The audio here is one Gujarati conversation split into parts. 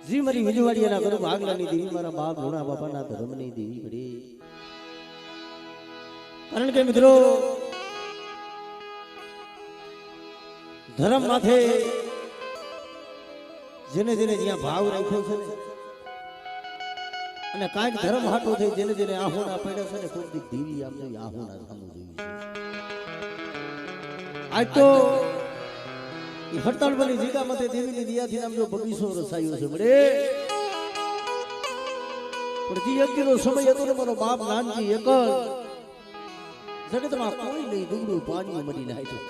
જી મારી વિજવાડીયાના કરું ભાગલાની દેવી મારા બાપ ભોણા બાપાના ધર્મની દેવી પડી. કારણ કે મિત્રો ધર્મ માથે જેને જેને જ્યાં ભાવ રાખ્યો છે ને અને કાંઈક ધર્મ હાટો થઈ જેને જેને આહોના પડ્યા છે ને કોઈ દી દેવી આમ જોઈ આહોના સામું જોયું છે. આજ તો એ હડતાળ બની જીગા માથે દેવીની દિયાથી નામ જો બગીચો રસાયો છે મળે. પણ જે યજ્ઞનો સમય હતો ને મારો બાપ નાનજી એક જગતમાં કોઈ નહીં ડુંગળું પાણી મળી નાખ્યું.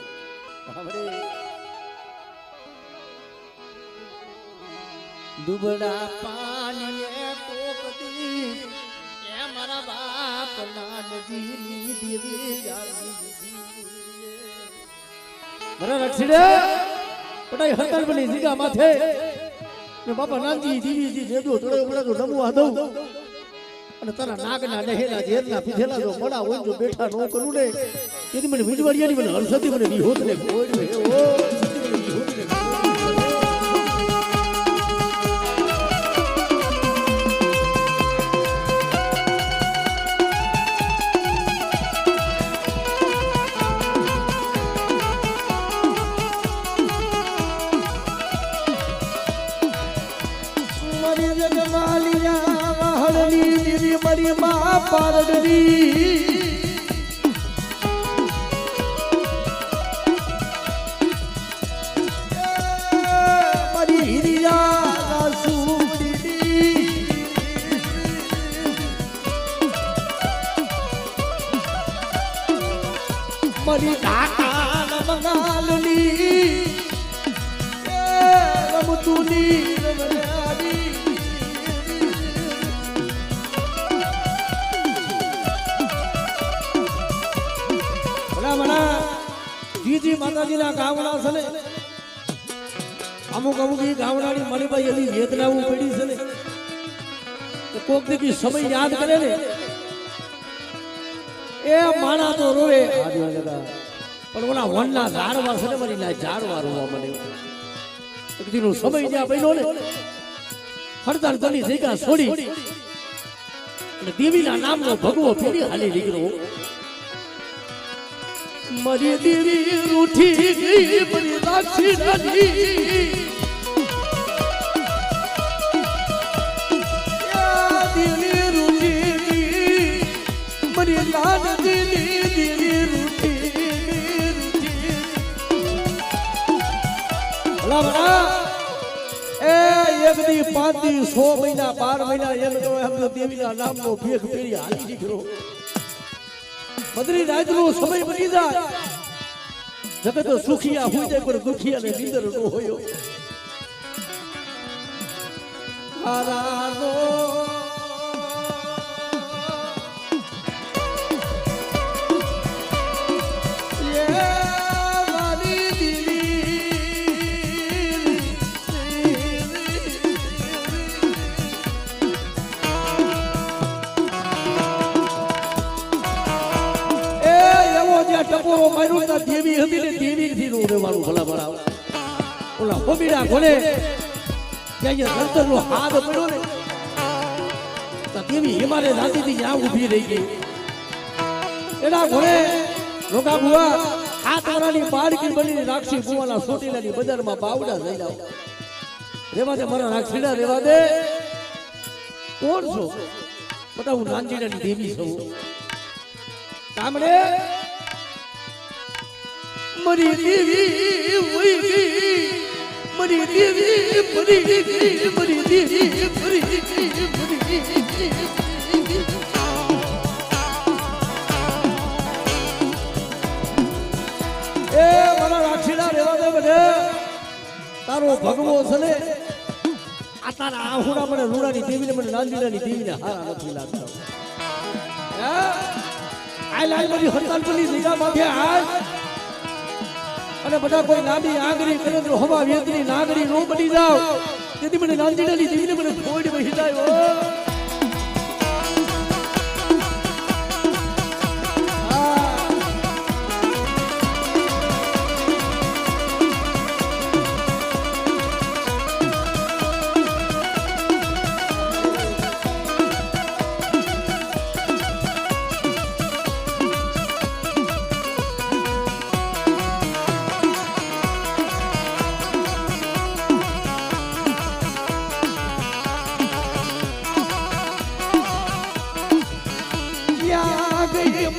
દુબળા પાણી કોકતી એ મારા બાપ નાનજીની દેવી મારા રક્ષીડે પટાઈ હરતાલ બની જીગા માથે મે બાપા નાનજી દેવીજી જેદો તળે મળે તો નમવા દઉં અને તારા નાગના નહેલા ઝેરના પીધેલા જો મોડા હોય જો બેઠા નો કરું ને તેથી મને વિજવાડિયાની મને હરસતી મને વિહોત ને કોઈ રે ઓ મારી માં પારડરી મારી હિરિયા સુડી મારી કાકા મંગાલની રમતુની જીજી માતાજીના ગામડા છે ને અમુક અમુક એ ગામડાની મલીભાઈ એવી વેદનાઓ પડી છે ને કોક દીકી સમય યાદ કરે ને એ માણા તો રોવે પણ ઓલા વનના ઝાડવા છે ને મારી ના ઝાડવા રોવા મને એક દીનો સમય જ્યાં પડ્યો ને હડતાળ તની જગ્યા છોડી અને દેવીના નામનો ભગવો ફેરી હાલી નીકળ્યો. મારી દેવી રૂઠી ગઈ મારી રાક્ષી નાની દેવી રૂઠી ગઈ મારી નાનજીની દેવી રૂઠી ગઈ ભલા ભલા એ એક દી 5 દી 100 મહિના 12 મહિના એમ તો દેવીના નામનો ભેખ ફેરી હાલી નીકળ્યો. બદરી રાતનો સમય બની જાય જગત સુખિયા હોય જાય પણ દુખિયા ને નીંદર નો હોયો. હારાનો ટપોરો માર્યો તા દેવી હતી ને દેવી થી નો રેવાનું ભલા ભલા ઓલા હોબીડા ઘોડે ત્યાં અંતરનો હાથ પડ્યો ને તા દેવી હિમાલય રાતી થી ત્યાં ઊભી રહી ગઈ. એના ઘોડે રોગા બુઆ હાથ વાળાની બાળકી બની રાક્ષી બુવાના સોટીલાની બજારમાં બાવડા લઈ જાવ. રેવા દે મારા રાક્ષીડા રેવા દે. કોણ છો? બટા હું નાનજીડાની દેવી છું. કામડે મારી દેવી વઈ ગઈ મારી દેવી મરી ગઈ મારી દેવી મરી ગઈ મરી ગઈ. એ મારા રાક્ષીડા રેવા દે બધે તારો ભગવો છે ને આ તારા આહુડા મને રૂડાની દેવીને મને નાંદીડાની દેવીને હારા નથી લાગતા. આ લાઈ મારી હડતાલ પરની જગ્યા માથે આજ અને બધા કોઈ નામી આંગળી કરે તો હવા વેદની નાગરી નો બની જાવ તેથી મને નાંદીડાની દેવીને મને છોડી બેસી જાય.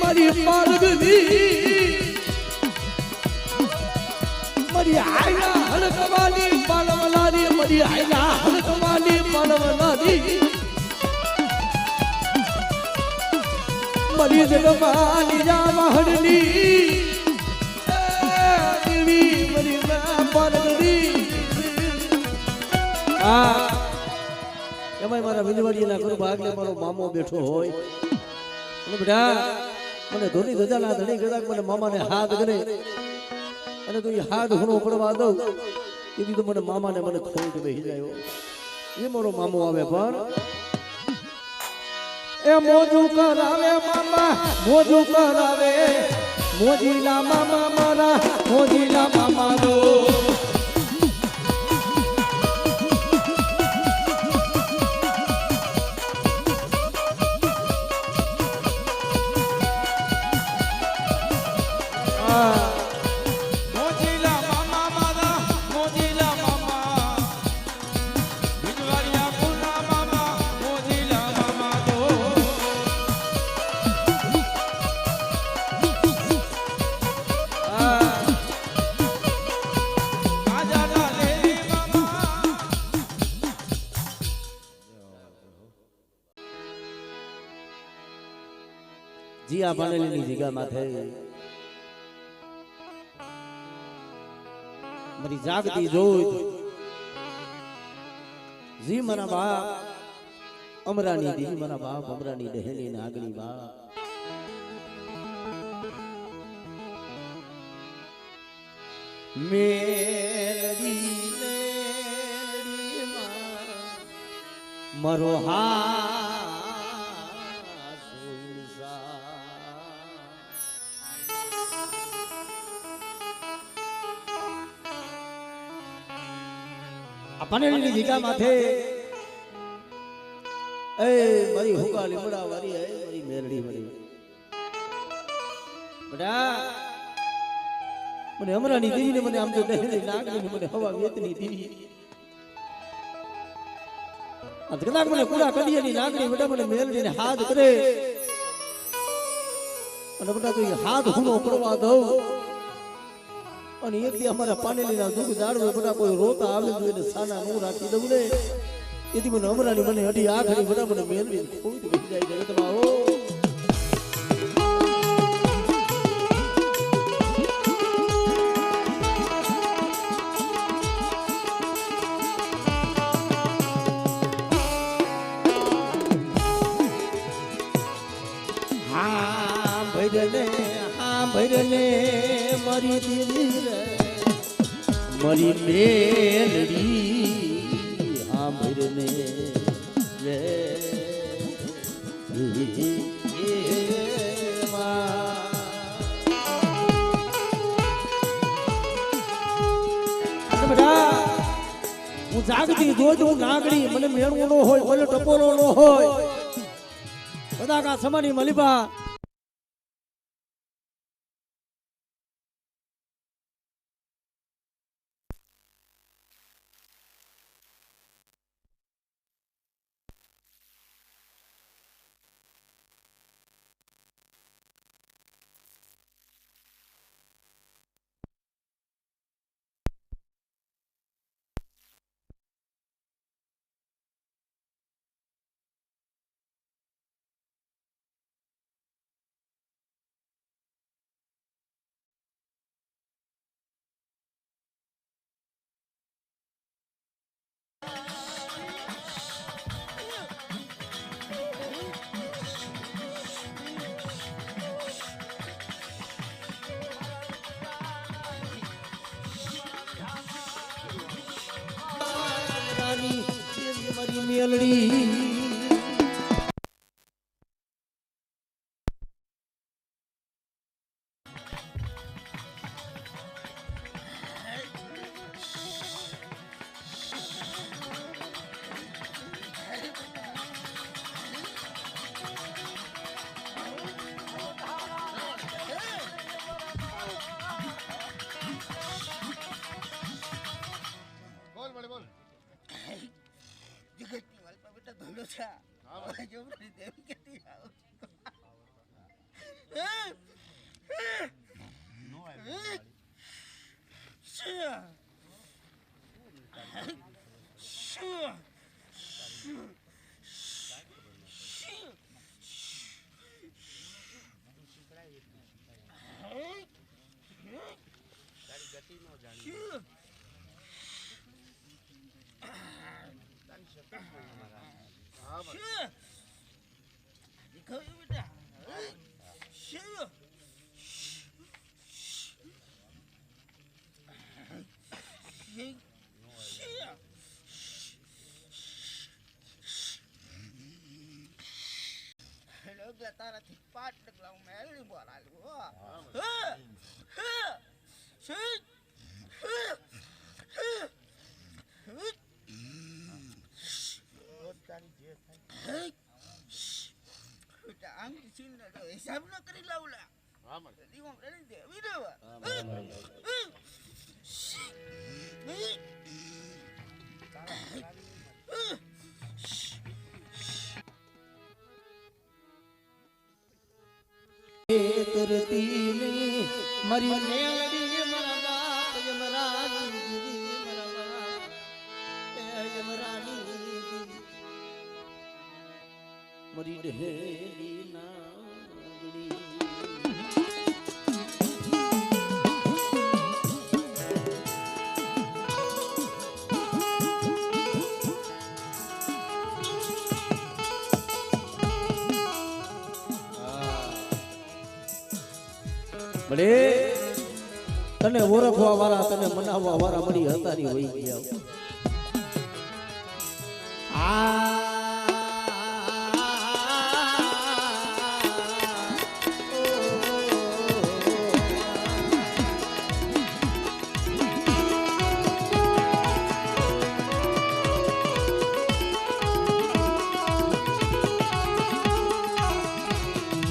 મારી પાલગની મારી આયલા હલકવાની પાલવલાની મારી આયલા હલકવાની પાલવલાની મારી જગમાની જામહડની દેવી મારી પાલગની એમાં મારા વિજવાડીના ઘર ભાગલે મારો મામો બેઠો હોય અને બેટા મને ધોની ધજાના ધણી કદાચ મને મામાને હાથ કરે અને તું હાથ ઘણો પડવા દઉં એ તો મને મામાને મને ખોટ બેસી જાય એ મારો મામો આવે પણ એ મોજું કરાવે મામા મોજું કરાવે મોજીલા મામા મારા મોજીલા મામા દો જીયા પાનેલીની જગ્યામાં થઈ મારી જાગતી જોઈ જી મારા બાપ અમરાની દીદી મારા બાપ અમરાની દહેની નાગણી બાપ મેરી મારો હા પાનેલીની જગ્યા માથે એ મારી હુકા લીમડા વાળી હે મારી મેરડી વાળી બડા મને અમરાની દેવીને મને આમ તો દહેલી નાગની મને હવા વેતની દેવી આ કદાચ મને કુડા કડિયાની નાગની બડા મને મેરડીને હાથ કરે અને બડા તો હાથ હુનો પડવા દઉં અને એક દી અમારા પાનેલીના દુઃખ જાળવે બધા કોઈ રોતા આવે તો એને સાના નો રાખી દઉં ને એથી મને અમરાની મને અડી આખરી બધા મને મેલવી ખોટ બેસી જાય જગતમાં હો હા ભૈરને મારી દિલ મારી મેલડી હા ભૈરને રે હું જાગતી જોજો નાગડી મને મેળવો નો હોય ઓલો ટપોરો નો હોય બધા કા સમાની મલિબા મારી મેલડી તારાથી પાટ ડગલા હું મેળવી બોલાલું હિસાબ ન કરી લાવલા દેવી દેવા કરતી ની મારી મેલડી મારા બાપ યમરાની મારા બાપ યમરાની મારી ઢેલી નાગડી ભલે તને ઓળખવા વાળા તને મનાવવા વાળા મળી હતારી વહી ગયા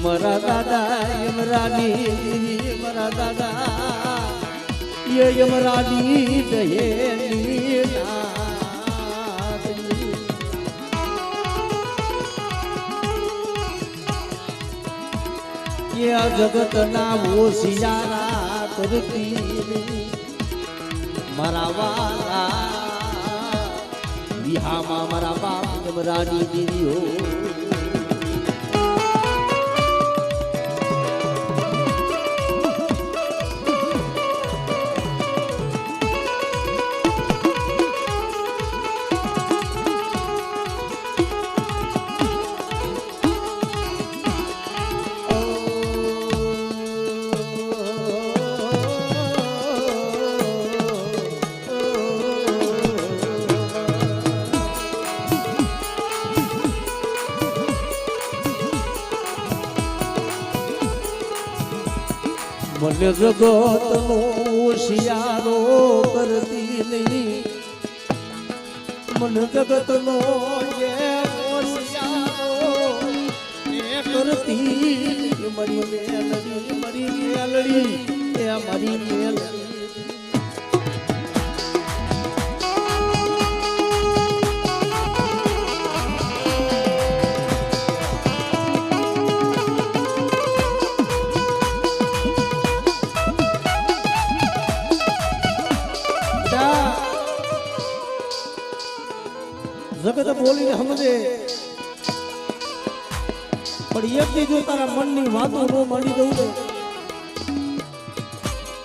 મારા દાદા યમરાની મારા દાદા યમરાની દયેલી જગત ના હોશિયારા કરતી મારા વાલા વિહામાં મારા બાપ યમરાની દીદીઓ મને જગત નો શિયારો કરતી નહીં મને જગત નો કરતી મારી મેલડી એ મારી મેલડી જગત બોલીને સમજે પણ એકથી જો તારા મનની વાતો ન માની દઉં ને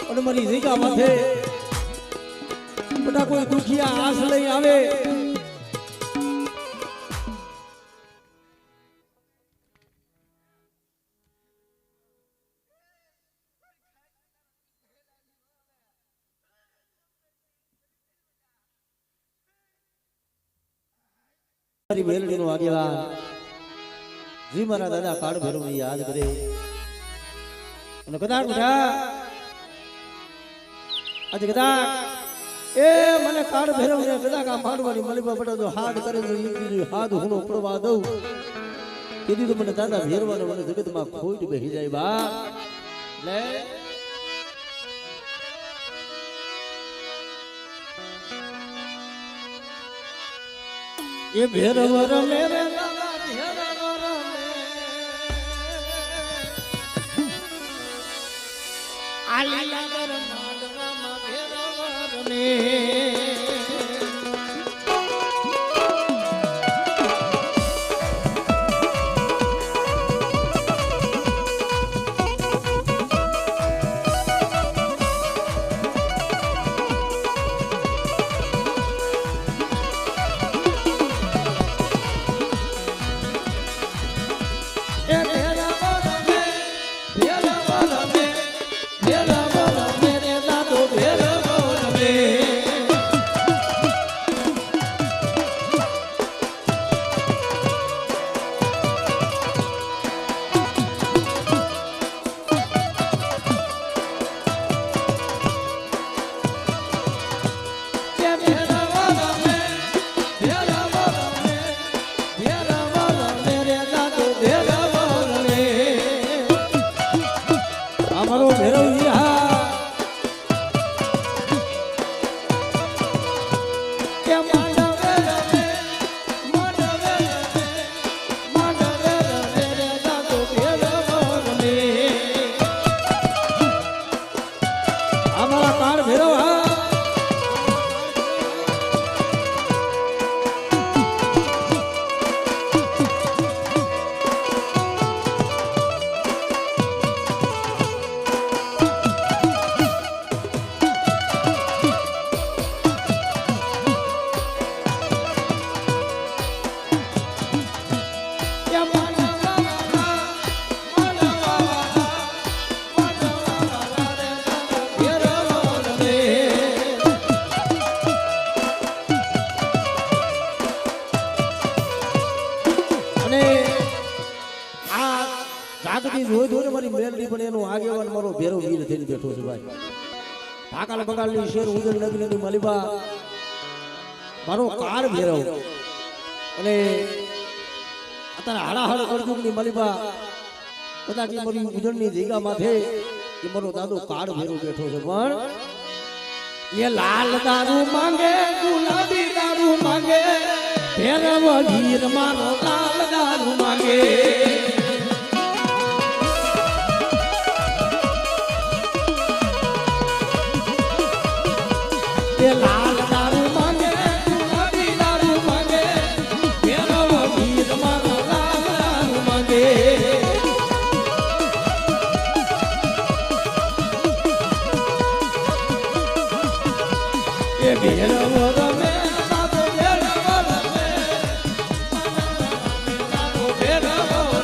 અને મારી જગ્યા માથે બધા કોઈ દુખિયા આસ લઈ આવે મેલડી નો આગેવાન જી મારા દાદા કાળ ભૈરવ ને યાદ કરે અને કદાચ આજે કદાચ એ મને કાળ ભૈરવ ને કદાચ આ માંડવાની મલીબા પડા તો હાથ કરે હાથ હુનો પડવા દઉં કીધું તો મને દાદા ભેરવાનો મને જગતમાં ખોટ બેહી જાય બા લે ये भैरवर मेरे दादा भैरवर આલિયા દર માંડવામાં ભેરવરને આગેવાન મારો ભેરો વીર થઈને બેઠો છે ભાઈ ભાકાલ બંગાળની શેર ઉજળ નગરીની મલિબા મારો કાર ભેરો અને અત્યારે હાડાહાડ અર્જુનની મલિબા કદાચ મારી ઉજળની જગ્યા માથે એ મારો દાદો કાર ભેરો બેઠો છે પણ એ લાલ દારૂ માંગે ગુલાબી દારૂ માંગે ભેરવ વીર મારો લાલ દારૂ માંગે લાલ દારૂ માંગે ગુલાબી દારૂ માંગે ભેરવ વીર મારો લાલ દારૂ માંગે એ ભેરવ રમે દાદો ભેરવ રમે દાદો ભેરવ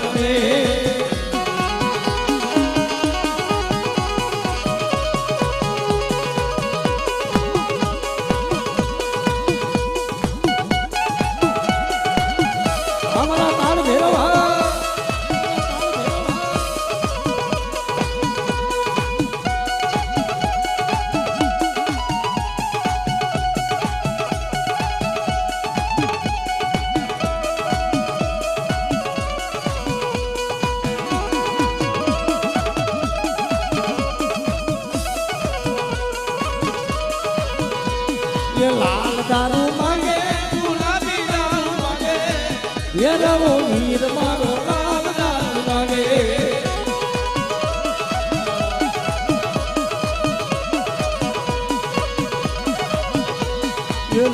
રમે લાલ દારૂ માંગે ગુલાબી દારૂ માંગે ભેરવ વીર મારો લાલ દારૂ માંગે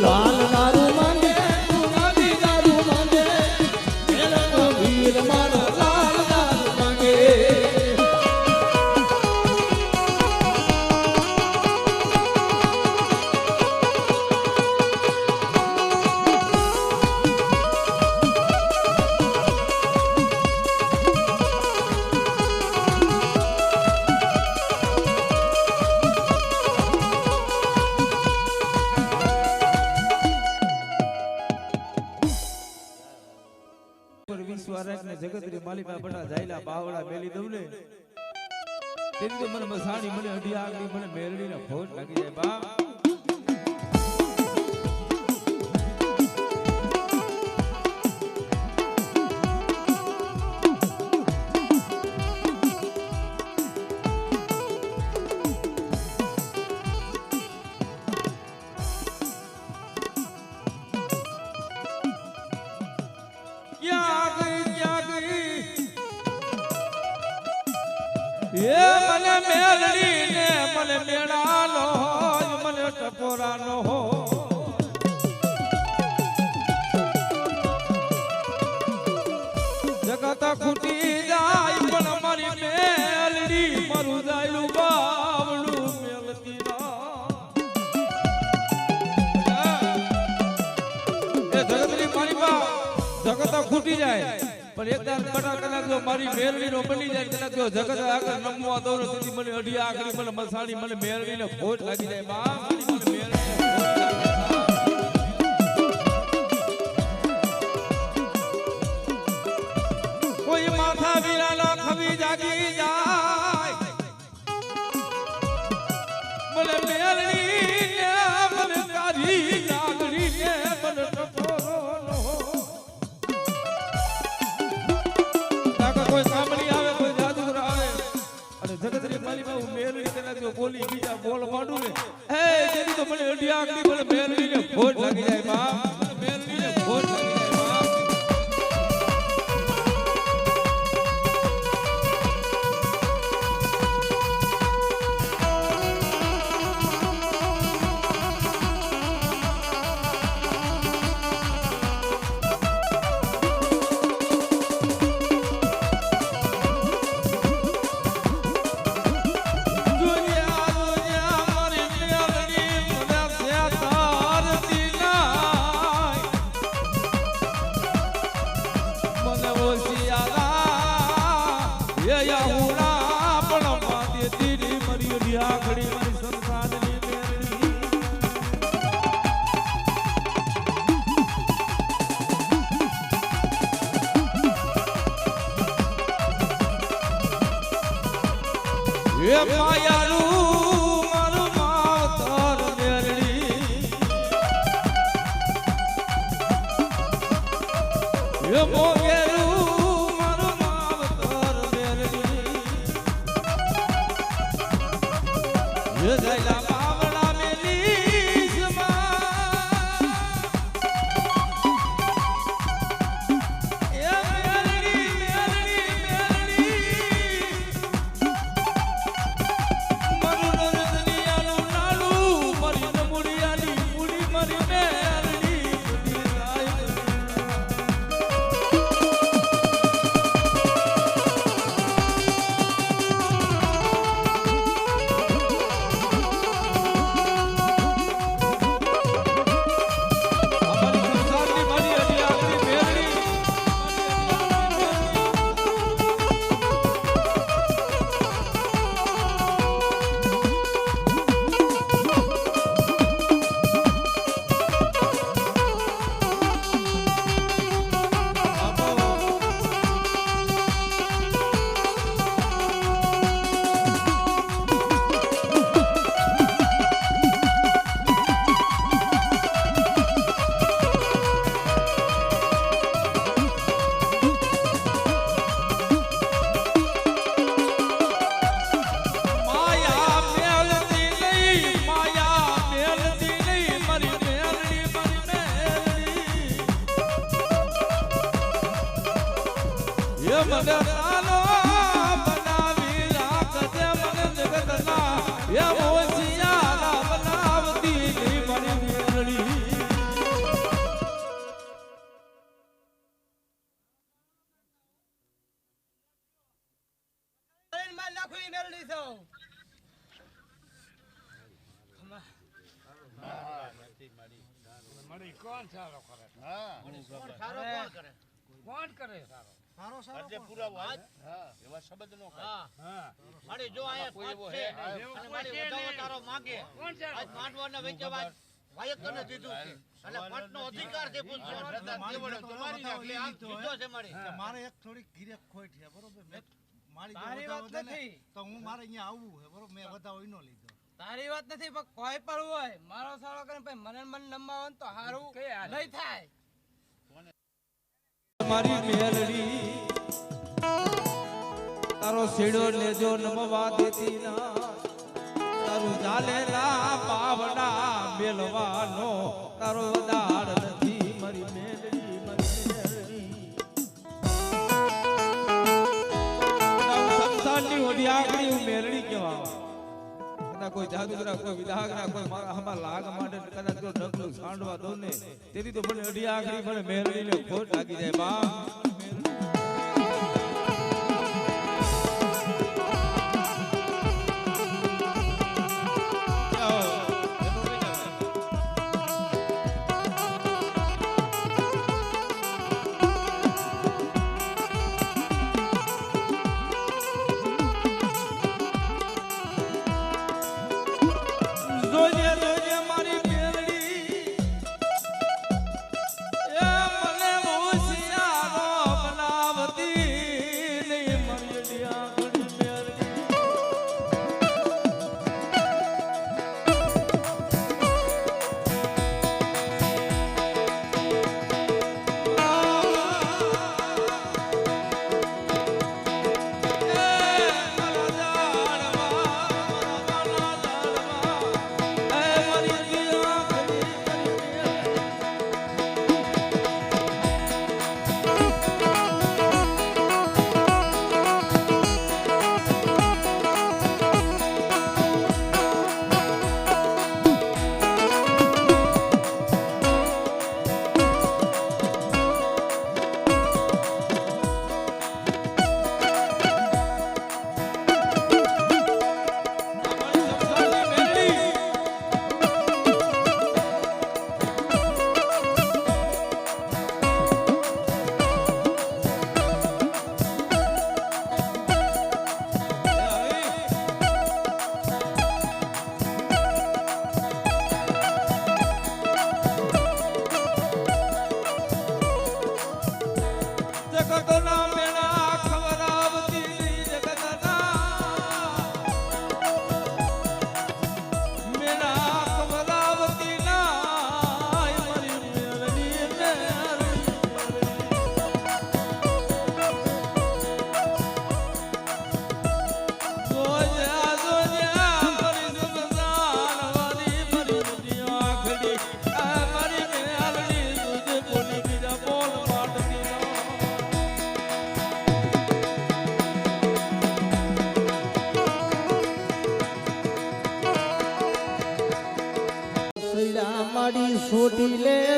લાલ દારૂ માંગે ગુલાબી દારૂ માંગે ભેરવ વીર મારો લાલ દારૂ માંગે જગતરી માલિકા બના જાયલા બાવડા મેલી દઉં ને તેથી મને મસાણી મને અઢી આગલી મને મેરડી ને ફોટ લાગી જાય બા એ મને મેલડી ને મને મેળાનો હોય મને ટપોરાનો હોય જગત ખૂટી જાય પણ મારી મેલડી મારું જાયલું બાવડું મેલતી ના જગતની મારી બા જગત ખૂટી જાય પણ એકદમ બટા કલાક જો મારી મેલડી નો બની જાય કલાક જો જગત આગળ નમવા દોરો તેથી મને અઢી આખરી મને મસાણી મને મેલડી ને ખોટ લાગી જાય બા મારી મને મેલડી કોઈ માથા વિરાલા ખવી જાગી જાય મને મેલડી ને મને કાઢી લાગડી ને મને ટપોરો કોઈ કામણી આવે કોઈ જાદુગર આવે અને જગતની મારી માં મેલડી કદાચ બોલી બીજા બોલ માંડું ને હે તેની તો મને અઢી આંગળી મને મેલડી ને ખોટ લાગી જાય બા મેલડી ને ખોટ લાગી જાય બા માયાનું મારું માવતર મેલડી મોગેરું મારું માવતર મેલડી જયલા બાવડા મેલી મને તાલો બનાવી રાખજે મને જગતના એ મોસિયાના બનાવતી ની મારી મેલડી માર નાખી મેલડી છો મળી કોણ સારો કરે હા સારો કોણ કરે કોણ કરે સારો સારો સારો જે પૂરા વાત હા એવા શબ્દ નો કહે હા મારી જો આયા પાંચ છે અને મારી વધાવો તારો માંગે કોણ છે આજ માંડવાના વેચે વાત વાયક તને દીધું છે એટલે પાંચનો અધિકાર છે પૂછવાનો તમારી એટલે આ દીધો છે મારી મારે એક થોડી ગીરે ખોટ છે બરોબર મેં મારી તારી વાત નથી તો હું મારે અહીંયા આવવું છે બરોબર મેં વધાવો ઈનો લીધો તારી વાત નથી પણ કોઈ પણ હોય મારો સારો કરે ભાઈ મને નમાવો તો હારું નહીં થાય મારી મેલડી તારો શેડો લેજો નમવા દેતી ના તારું ચાલેલા પાવડા મેલવાનો તારો દાડ નથી મારી મેલડી સંસારની ઓઢી આકડી હું મેલડી કહેવા કોઈ જાદુગરા કોઈ વિધાગરા કોઈ મારા હમા લાગ માટે કદાચ જો ડગલું સાંડવા દઉં ને તેથી તો મને અઢી આખરી મને મેરડીને ખોટ લાગી જાય બા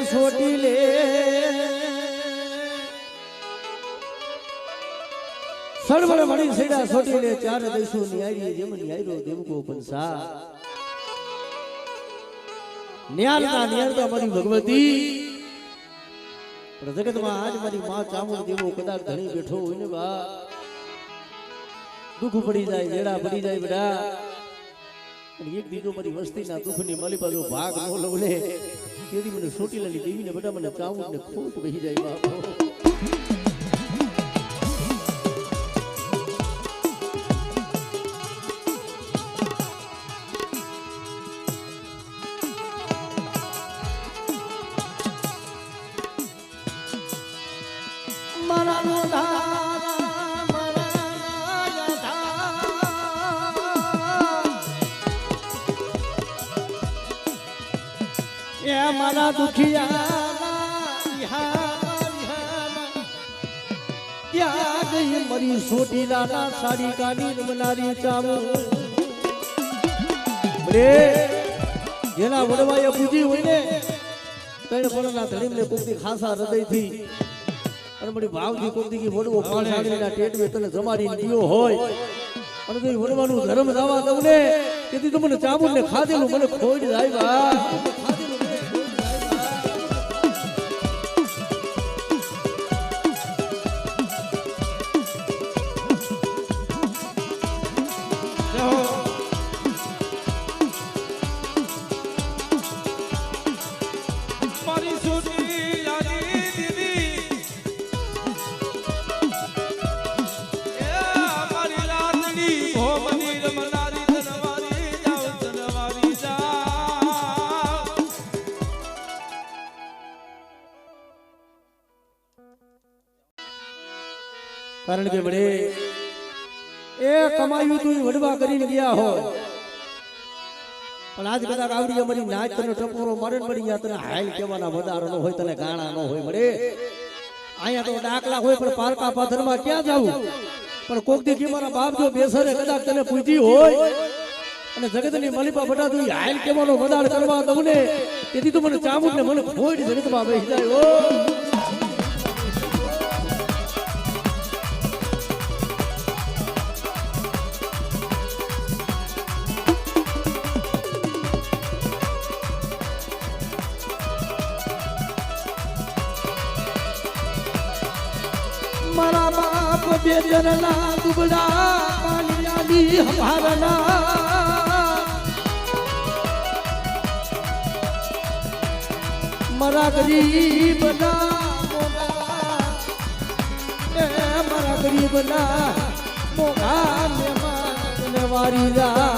સોટી લે સળવળ મળી સેડા સોટી લે ચાર દેશો ન્યારી જેમ ન્યાયરો દેવકો પંસા ન્યાલતા ન્યાલતા મારી ભગવતી પણ જગતમાં આજ મારી માં ચામુંડ દેવો કદાચ ધણી બેઠો હોય ને બા દુઃખ પડી જાય જેડા પડી જાય બધા એક દીધો મારી વસ્તીના દુઃખની માલી બાજુ ભાગ ન લઉં લે તેથી મને સોટીલાની દેવીને બધા મને ચામુંડ ને ખોટ બેસી જાય બાપો મારા દુખિયા ત્યાં ગઈ મારી સોટીલાના સાડી કાઢી રમનારી ચામુંડ જેના વડવાએ પૂજી હોય ને ત્રણ પડના ધણીને કોકથી ખાસા હૃદયથી અને મારી ભાવથી કોકથી વડવો પાણીના ટેટવે તને જમાડીને દીયો હોય અને તો વડવાનું ધર્મ જવા દઉં ને તેથી તો મને ચામુંડને ખાધેલું મને ખોઈ જાય બા કારણ કે બડે એ કમાયું તું વડવા કરીને ગયા હોય પણ આજ કદાચ આવડી અમારી નાચ તને ટપોરો મારે મળી ગયા તને હાલ કેવાના વધારો ન હોય તને ગાણા ન હોય બડે અહીંયા તો ડાકલા હોય પણ પારકા પાથરમાં ક્યાં જાવું પણ કોક દી કે મારા બાપ જો બેસરે કદાચ તને પૂછી હોય અને જગતની માલિપા બટા તું હાલ કેવાનો વદાળ કરવા દઉં ને તેથી તું મને ચામુંડ ને મને ખોઈ જગતમાં બેસી જાય ઓ મારા બાપ બેજરના દુબળા પાલિયાલી હમારના મારા ગરીબના મારા ગરીબના મોગા ને વારી રા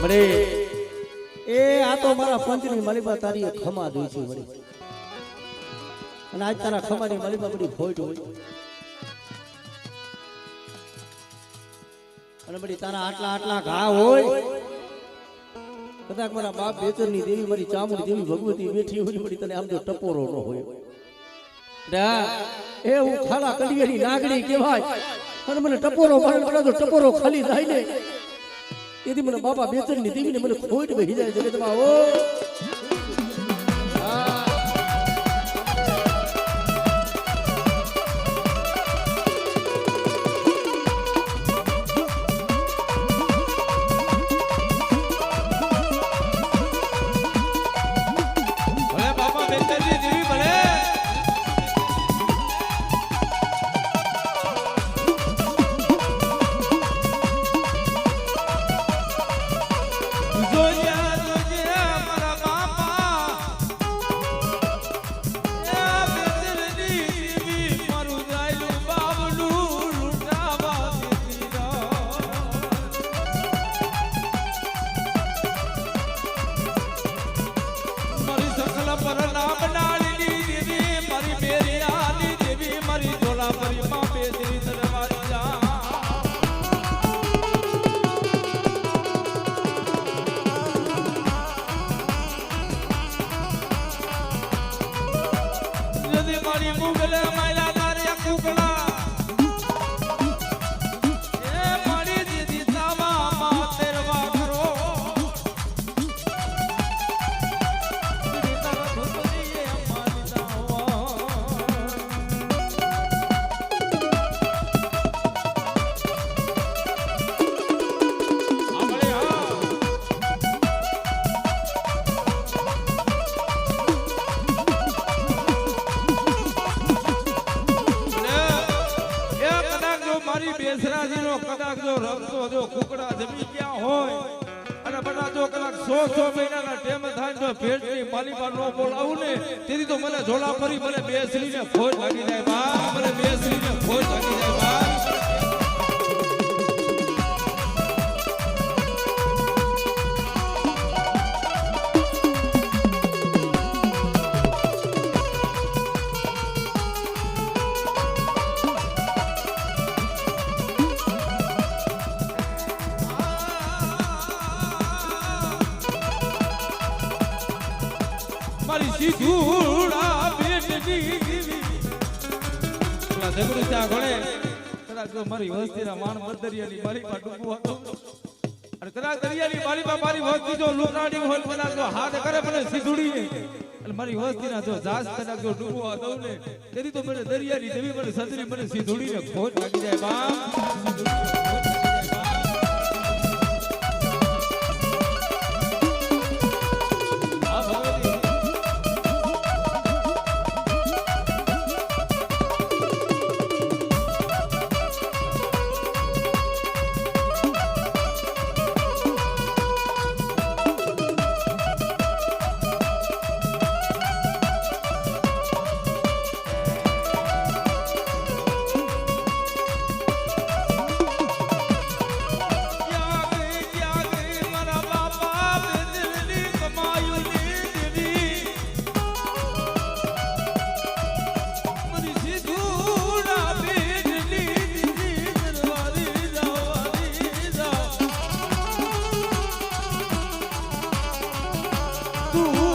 બરે એ આ તો મારા પંચની માલિપા તારી ખમા દઈ છે બરે અને આજ તારા ખમાની માલિપા બધી ફોટ હોય અને બધી તારા આટલા આટલા ઘા હોય કદાચ મારા બાપ બેચરની દેવી મારી ચામુંડી દેવી ભગવતી બેઠી હોય બધી તને આમ જો ટપોરો ન હોય એ હું ખાલા કડિયાની નાગડી કહેવાય અને મને ટપોરો મારે તો ટપોરો ખાલી થાય ને એથી મને બાપા બેચરની દેવીને મને ખોટ બેસી જાય જગતમાં ઓ ભલે બાપા બેચરની દેવી ભલે કદાચ જો રમતો જો કુકડા જમી ગયા હોય અને બટા જો કલાક 100 મહિનાના ટેમ થાય તો ભેટની માલિકા નો બોલાવું ને તેથી તો મને ઝોલા ફરી મને બેસરીને ફોજ લાગી જાય બા મને બેસરીને ફોજ લાગી જાય બા મારી સીધુડા બેટની દેવી પેલા ઝઘડું ચા ઘોડે કદાચ મારી વસ્તીના માણ બદરિયાની મારી પા ડૂબો હતો અને કદાચ દરિયાની મારી પા મારી વસ્તી જો લૂંટાડી હોય કદાચ જો હાથ કરે મને સીધુડી અને મારી વસ્તીના જો જાસ કદાચ જો ડૂબો હતો ને તેથી તો મને દરિયાની દેવી મને સદરી મને સીધુડીને ખોટ લાગી જાય બા તું